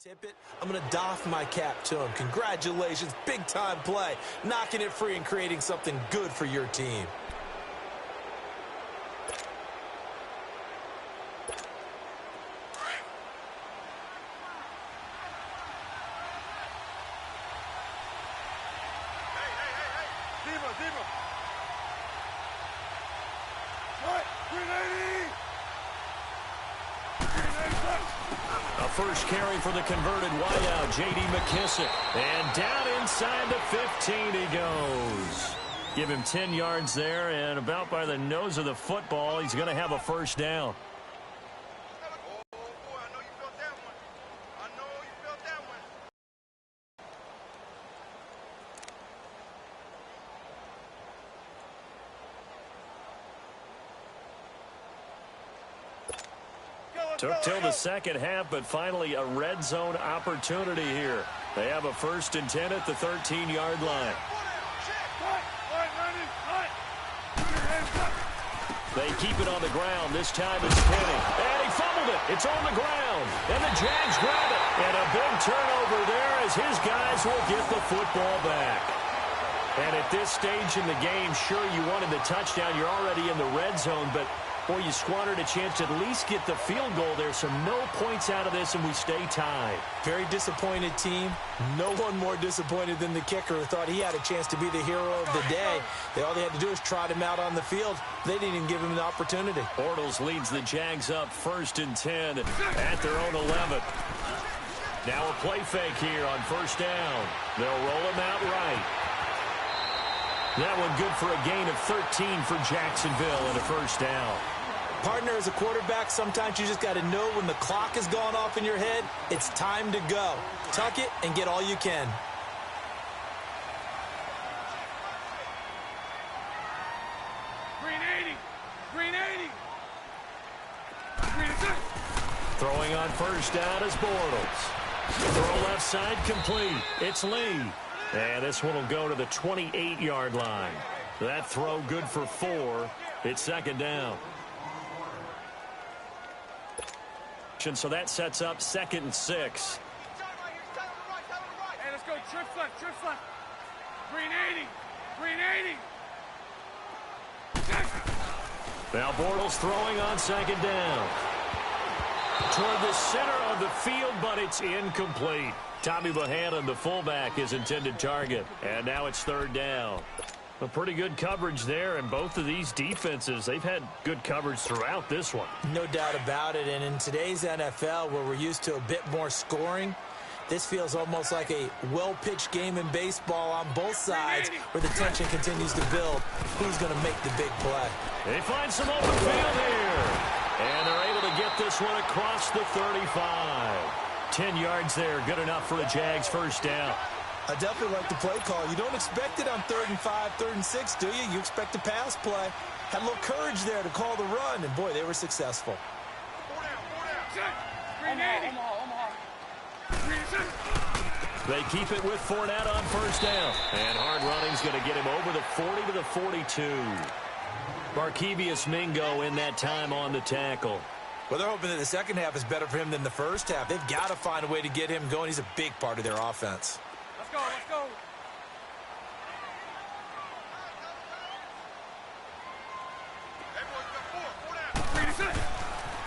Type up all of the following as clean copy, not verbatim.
Tip it, I'm going to doff my cap to him. Congratulations, big-time play. Knocking it free and creating something good for your team. First carry for the converted wideout, J.D. McKissick. And down inside the 15 he goes. Give him 10 yards there, and about by the nose of the football, he's going to have a first down. Took till the second half, but finally a red zone opportunity here. They have a 1st and 10 at the 13-yard line. They keep it on the ground. This time it's spinning. And he fumbled it. It's on the ground. And the Jags grab it. And a big turnover there as his guys will get the football back. And at this stage in the game, sure, you wanted the touchdown. You're already in the red zone, but boy, you squandered a chance to at least get the field goal there, so no points out of this, and we stay tied. Very disappointed team. No one more disappointed than the kicker who thought he had a chance to be the hero of the day. All they had to do was trot him out on the field. They didn't even give him an opportunity. Bortles leads the Jags up 1st and 10 at their own 11. Now a play fake here on 1st down. They'll roll him out right. That one good for a gain of 13 for Jacksonville and a 1st down. Partner, as a quarterback, sometimes you just got to know when the clock has gone off in your head, it's time to go. Tuck it and get all you can. Green 80. Green 80. Green 80. Throwing on 1st down is Bortles. Throw left side complete. It's Lee. And this one will go to the 28-yard line. That throw good for 4. It's 2nd down. So that sets up 2nd and 6. Hey, let's go. Trips left. Trips left. Green 80. Green 80. Now Bortles throwing on 2nd down. Toward the center of the field, but it's incomplete. Tommy Bohannon, the fullback, is intended target. And now it's 3rd down. A pretty good coverage there, and both of these defenses, they've had good coverage throughout this one. No doubt about it, and in today's NFL, where we're used to a bit more scoring, this feels almost like a well-pitched game in baseball on both sides, where the tension continues to build. Who's going to make the big play? They find some open field here, and they're able to get this one across the 35. 10 yards there, good enough for a Jags 1st down. I definitely like the play call. You don't expect it on 3rd and 5, 3rd and 6, do you? You expect a pass play. Had a little courage there to call the run, and boy, they were successful. They keep it with Fournette on 1st down. And hard running's going to get him over the 40 to the 42. Barkevious Mingo in that time on the tackle. Well, they're hoping that the second half is better for him than the first half. They've got to find a way to get him going. He's a big part of their offense. Let's go, let's go.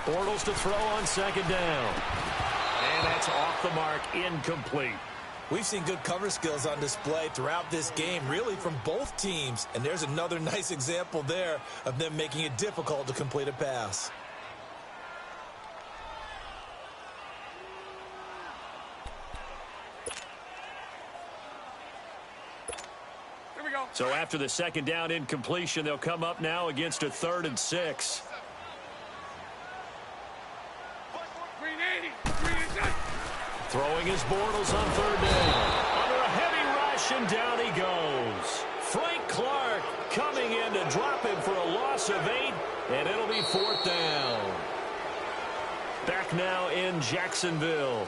Bortles to throw on 2nd down. And that's off the mark, incomplete. We've seen good cover skills on display throughout this game, really from both teams. And there's another nice example there of them making it difficult to complete a pass. So after the 2nd down incompletion, they'll come up now against a 3rd and 6. Throwing his Bortles on 3rd down. Under a heavy rush, and down he goes. Frank Clark coming in to drop him for a loss of 8, and it'll be 4th down. Back now in Jacksonville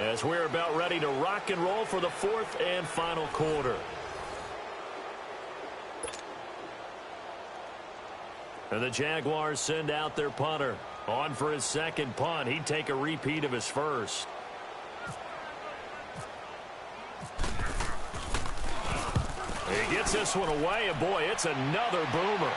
as we're about ready to rock and roll for the 4th and final quarter. And the Jaguars send out their punter. On for his 2nd punt. He'd take a repeat of his first. Gets this one away, and boy, it's another boomer.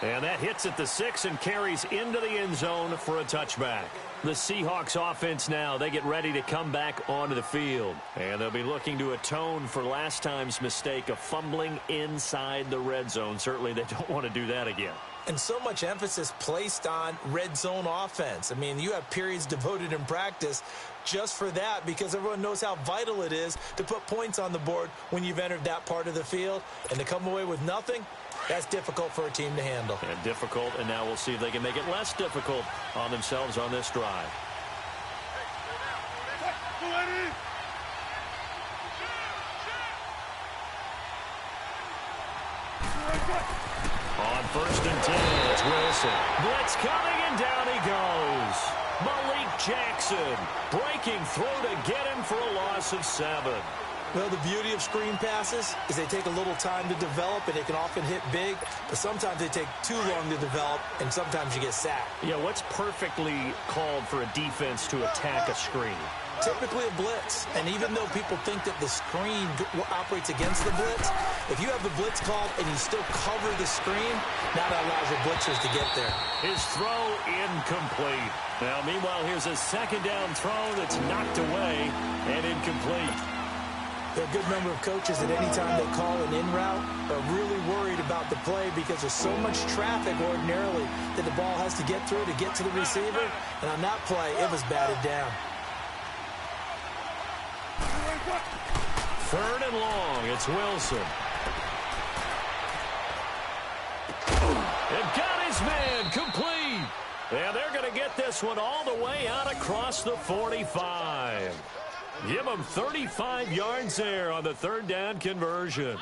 And that hits at the 6 and carries into the end zone for a touchback. The Seahawks offense now, they get ready to come back onto the field. And they'll be looking to atone for last time's mistake of fumbling inside the red zone. Certainly they don't want to do that again. And so much emphasis placed on red zone offense. I mean, you have periods devoted in practice just for that because everyone knows how vital it is to put points on the board when you've entered that part of the field. And to come away with nothing, that's difficult for a team to handle. And difficult, and now we'll see if they can make it less difficult on themselves on this drive. On 1st and 10, it's Wilson. Blitz coming, and down he goes. Malik Jackson breaking through to get him for a loss of 7. Well, the beauty of screen passes is they take a little time to develop, and they can often hit big, but sometimes they take too long to develop, and sometimes you get sacked. Yeah, what's perfectly called for a defense to attack a screen? Typically a blitz, and even though people think that the screen operates against the blitz, if you have the blitz called and you still cover the screen, now that allows your blitzers to get there. His throw incomplete. Now, meanwhile, here's a second down throw that's knocked away and incomplete. There are a good number of coaches that any time they call an in route are really worried about the play because there's so much traffic ordinarily that the ball has to get through to get to the receiver, and on that play, it was batted down. 3rd and long, it's Wilson. And got his man complete. And they're going to get this one all the way out across the 45. Give them 35 yards there on the 3rd down conversion.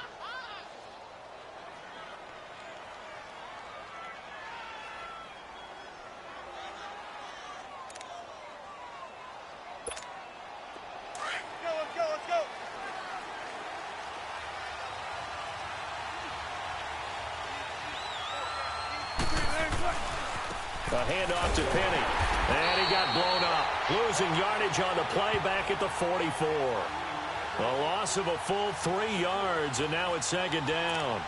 A handoff to Penny. And he got blown up. Losing yardage on the play back at the 44. A loss of a full 3 yards, and now it's 2nd down.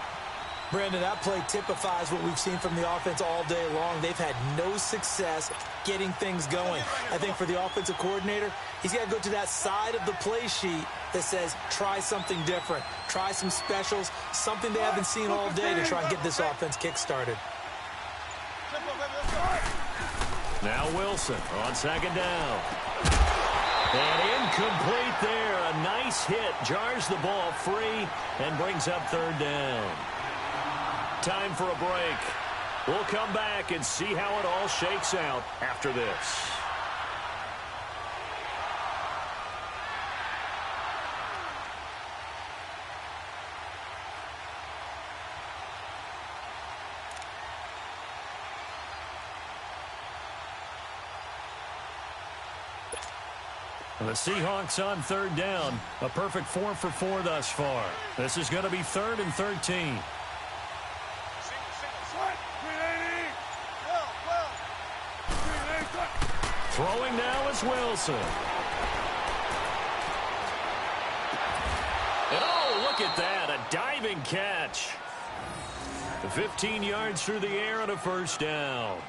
Brandon, that play typifies what we've seen from the offense all day long. They've had no success getting things going. I think for the offensive coordinator, he's got to go to that side of the play sheet that says, try something different. Try some specials, something they haven't seen all day to try and get this offense kick-started. Now Wilson on 2nd down. And incomplete there. A nice hit. Jars the ball free and brings up 3rd down. Time for a break. We'll come back and see how it all shakes out after this. The Seahawks on 3rd down. A perfect 4 for 4 thus far. This is going to be 3rd and 13. Throwing now is Wilson. And oh, look at that. A diving catch. 15 yards through the air and a 1st down.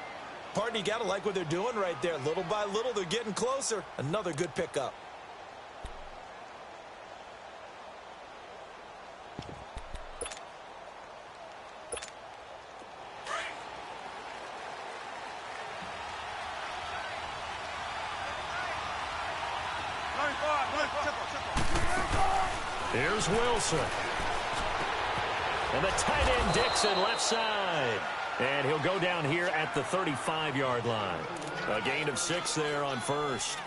Partner, you got to like what they're doing right there. Little by little, they're getting closer. Another good pickup. Here's Wilson. And the tight end Dixon left side. And he'll go down here at the 35-yard line. A gain of 6 there on 1st.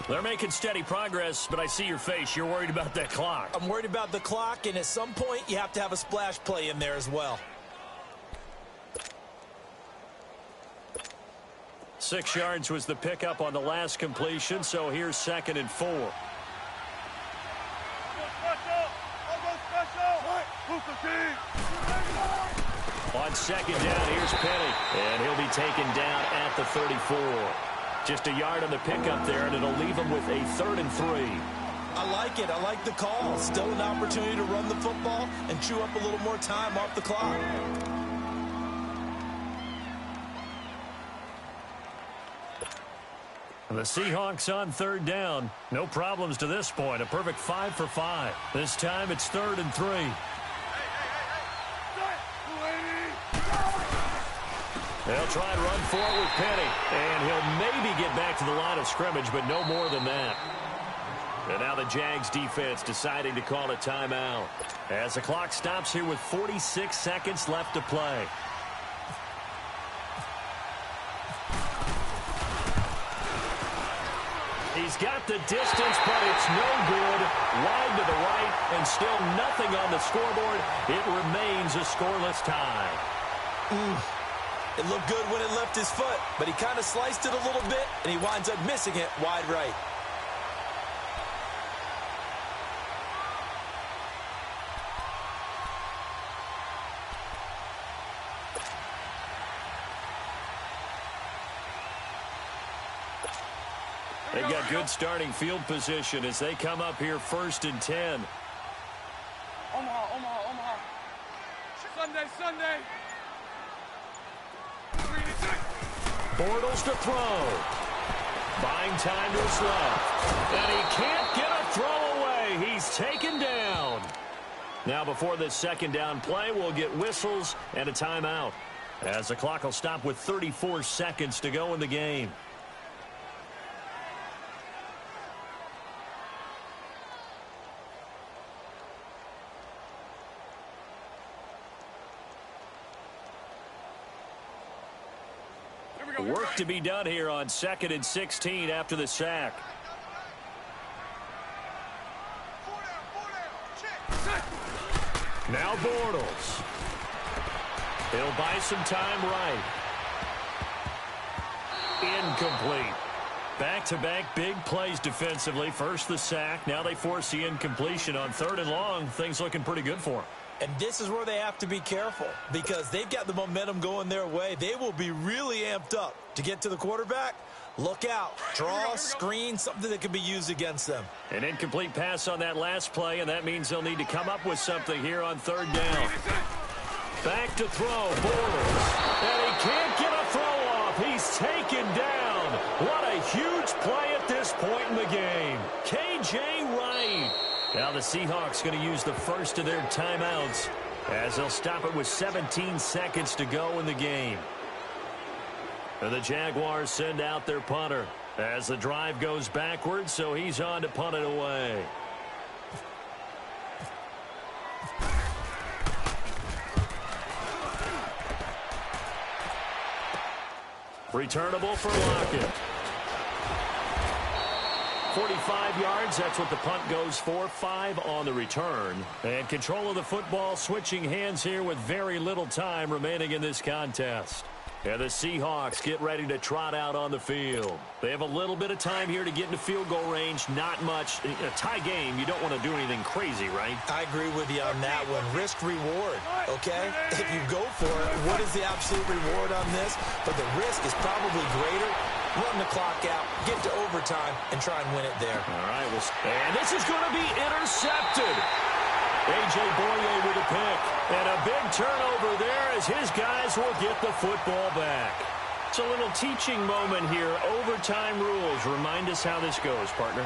They're making steady progress, but I see your face. You're worried about that clock. I'm worried about the clock, and at some point, you have to have a splash play in there as well. 6 yards was the pickup on the last completion, so here's 2nd and 4. On 2nd down, here's Penny. And he'll be taken down at the 34. Just a yard on the pickup there, and it'll leave him with a 3rd and 3. I like it. I like the call. Still an opportunity to run the football and chew up a little more time off the clock. The Seahawks on third down. No problems to this point. A perfect 5 for 5. This time it's 3rd and 3. They'll try and run for it with Penny. And he'll maybe get back to the line of scrimmage, but no more than that. And now the Jags defense deciding to call a timeout as the clock stops here with 46 seconds left to play. He's got the distance, but it's no good. Wide to the right, and still nothing on the scoreboard. It remains a scoreless tie. It looked good when it left his foot, but he kind of sliced it a little bit, and he winds up missing it wide right. They've got good starting field position as they come up here 1st and 10. Omaha. Sunday. Bortles to throw. Buying time to his left. And he can't get a throw away. He's taken down. Now before this second down play, we'll get whistles and a timeout, as the clock will stop with 34 seconds to go in the game. Work to be done here on 2nd and 16 after the sack. Now Bortles. He'll buy some time right. Incomplete. Back-to-back big plays defensively. First the sack. Now they force the incompletion on 3rd and long. Things looking pretty good for them. And this is where they have to be careful because they've got the momentum going their way. They will be really amped up to get to the quarterback. Look out. Draw, screen, something that can be used against them. An incomplete pass on that last play, and that means they'll need to come up with something here on 3rd down. Back to throw, Bortles. And he can't get a throw off. He's taken down. What a huge play at this point in the game. K.J. Wright. Now the Seahawks going to use the first of their timeouts as they'll stop it with 17 seconds to go in the game. And the Jaguars send out their punter as the drive goes backwards, so he's on to punt it away. Returnable for Lockett. 45 yards, that's what the punt goes for. 5 on the return. And control of the football switching hands here with very little time remaining in this contest. And the Seahawks get ready to trot out on the field. They have a little bit of time here to get into field goal range. Not much. In a tie game, you don't want to do anything crazy, right? I agree with you on that one. Risk reward, okay? If you go for it, what is the absolute reward on this? But the risk is probably greater. Run the clock out, get to overtime, and try and win it there. All right, and this is going to be intercepted. A.J. Boye with a pick. And a big turnover there as his guys will get the football back. It's a little teaching moment here. Overtime rules. Remind us how this goes, partner.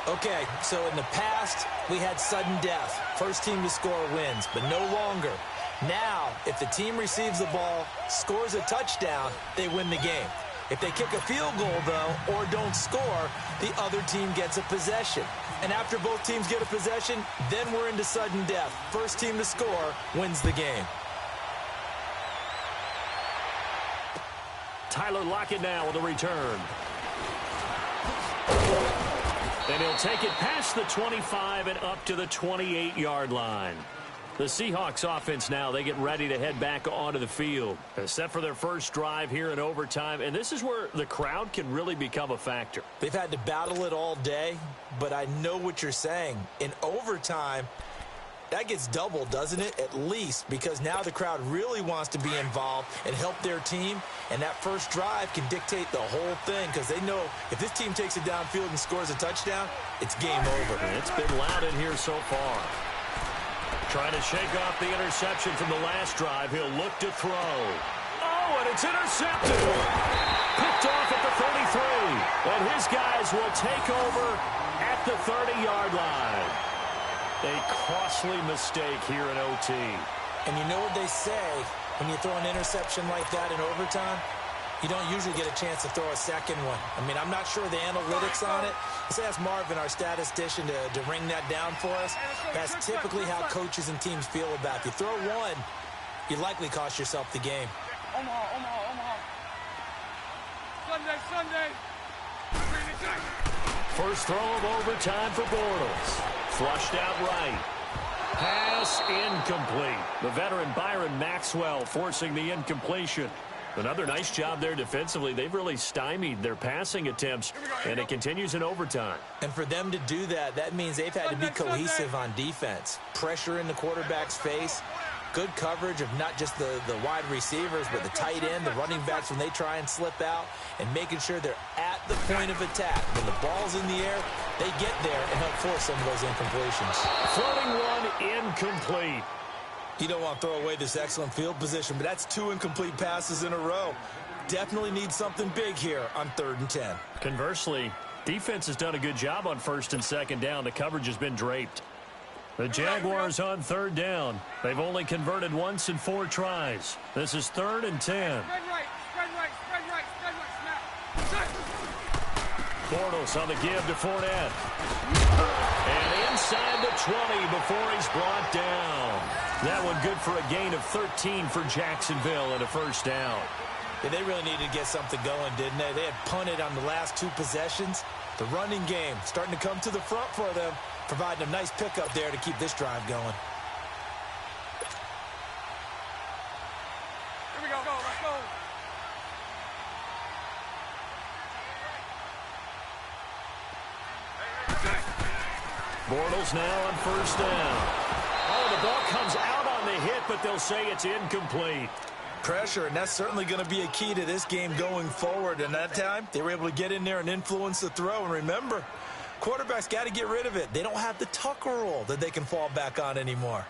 Okay, so in the past, we had sudden death. First team to score wins, but no longer. Now, if the team receives the ball, scores a touchdown, they win the game. If they kick a field goal, though, or don't score, the other team gets a possession. And after both teams get a possession, then we're into sudden death. First team to score wins the game. Tyler Lockett now with a return. And he'll take it past the 25 and up to the 28-yard line. The Seahawks offense now, they get ready to head back onto the field. Set for their first drive here in overtime, and this is where the crowd can really become a factor. They've had to battle it all day, but I know what you're saying. In overtime, That gets doubled, doesn't it? At least, because now the crowd really wants to be involved and help their team, and that first drive can dictate the whole thing because they know if this team takes it downfield and scores a touchdown, it's game over. It's been loud in here so far. Trying to shake off the interception from the last drive. He'll look to throw. Oh, and it's intercepted. Picked off at the 33. And his guys will take over at the 30-yard line. A costly mistake here in OT. And you know what they say, when you throw an interception like that in overtime, you don't usually get a chance to throw a second one. I mean, I'm not sure the analytics on it. Let's ask Marvin, our statistician, to ring that down for us. That's typically how coaches and teams feel about it. You throw one, you likely cost yourself the game. Omaha. Sunday. First throw of overtime for Bortles. Flushed out right. Pass incomplete. The veteran Byron Maxwell forcing the incompletion. Another nice job there defensively. They've really stymied their passing attempts, and it continues in overtime. And for them to do that, that means they've had to be cohesive on defense. Pressure in the quarterback's face. Good coverage of not just the wide receivers, but the tight end, the running backs when they try and slip out, and making sure they're at the point of attack. When the ball's in the air, they get there and help force some of those incompletions. Floating one incomplete. You don't want to throw away this excellent field position, but that's 2 incomplete passes in a row. Definitely need something big here on 3rd and 10. Conversely, defense has done a good job on 1st and 2nd down. The coverage has been draped. The Jaguars on 3rd down. They've only converted once in 4 tries. This is 3rd and 10. Spread right, snap. Bortles on the give to Fournette. And inside the 20 before he's brought down. That one good for a gain of 13 for Jacksonville and a 1st down. Yeah, they really needed to get something going, didn't they? They had punted on the last 2 possessions. The running game starting to come to the front for them, providing a nice pickup there to keep this drive going. Here we go, let's go. Bortles now on 1st down. Oh, the ball comes out on the hit, but they'll say it's incomplete. Pressure, and that's certainly going to be a key to this game going forward. And that time, they were able to get in there and influence the throw. And remember, quarterbacks got to get rid of it. They don't have the Tucker rule that they can fall back on anymore.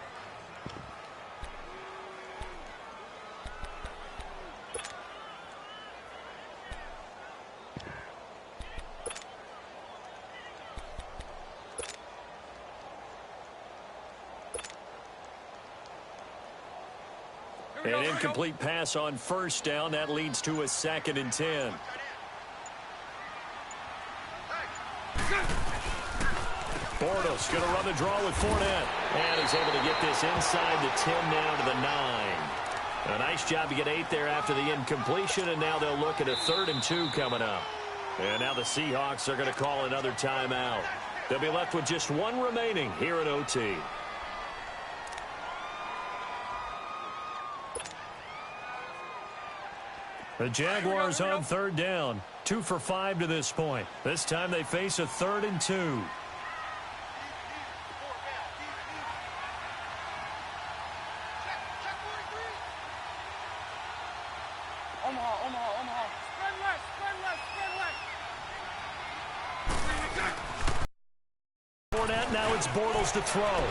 An incomplete pass on 1st down. That leads to a 2nd and 10. Bortles going to run the draw with Fournette. And he's able to get this inside the 10 now to the 9. A nice job to get 8 there after the incompletion, and now they'll look at a 3rd and 2 coming up. And now the Seahawks are going to call another timeout. They'll be left with just 1 remaining here at OT. The Jaguars on 3rd down. 2 for 5 to this point. This time they face a 3rd and 2. Omaha. Spread left. Fournette, now it's Bortles to throw.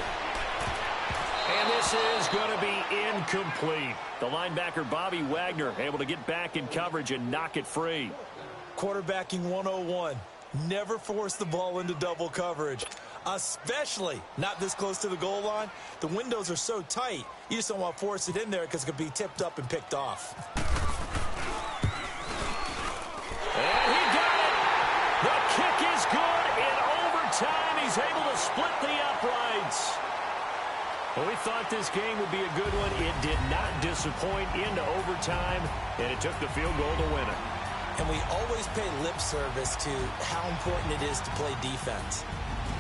And this is going to be incomplete. The linebacker, Bobby Wagner, able to get back in coverage and knock it free. Quarterbacking 101. Never force the ball into double coverage, especially not this close to the goal line. The windows are so tight, you just don't want to force it in there because it could be tipped up and picked off. And he got it. The kick is good in overtime. He's able to split the uprights. Well, we thought this game would be a good one. It did not disappoint into overtime, and it took the field goal to win it. And we always pay lip service to how important it is to play defense.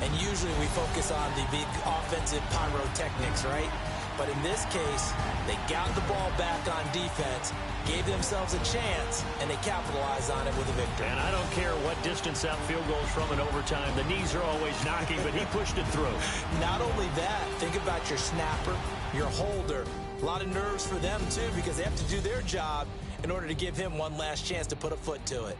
And usually we focus on the big offensive pyrotechnics, right? But in this case, they got the ball back on defense, gave themselves a chance, and they capitalized on it with a victory. And I don't care what distance that field goal is from in overtime. The knees are always knocking, but he pushed it through. Not only that, think about your snapper, your holder. A lot of nerves for them, too, because they have to do their job in order to give him one last chance to put a foot to it.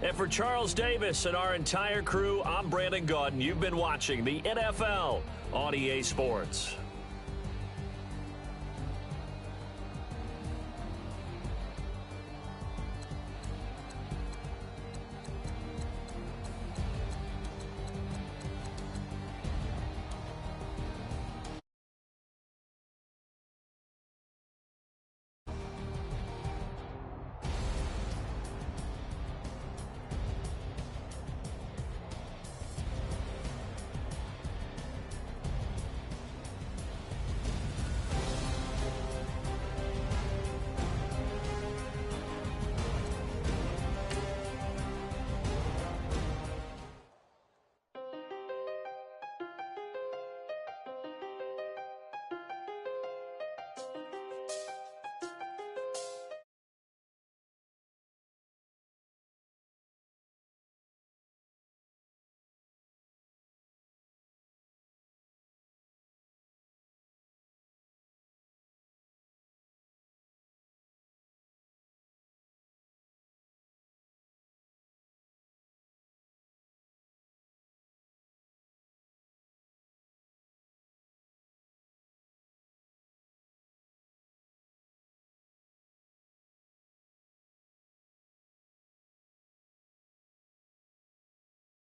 And for Charles Davis and our entire crew, I'm Brandon Gaudin. You've been watching the NFL on EA Sports.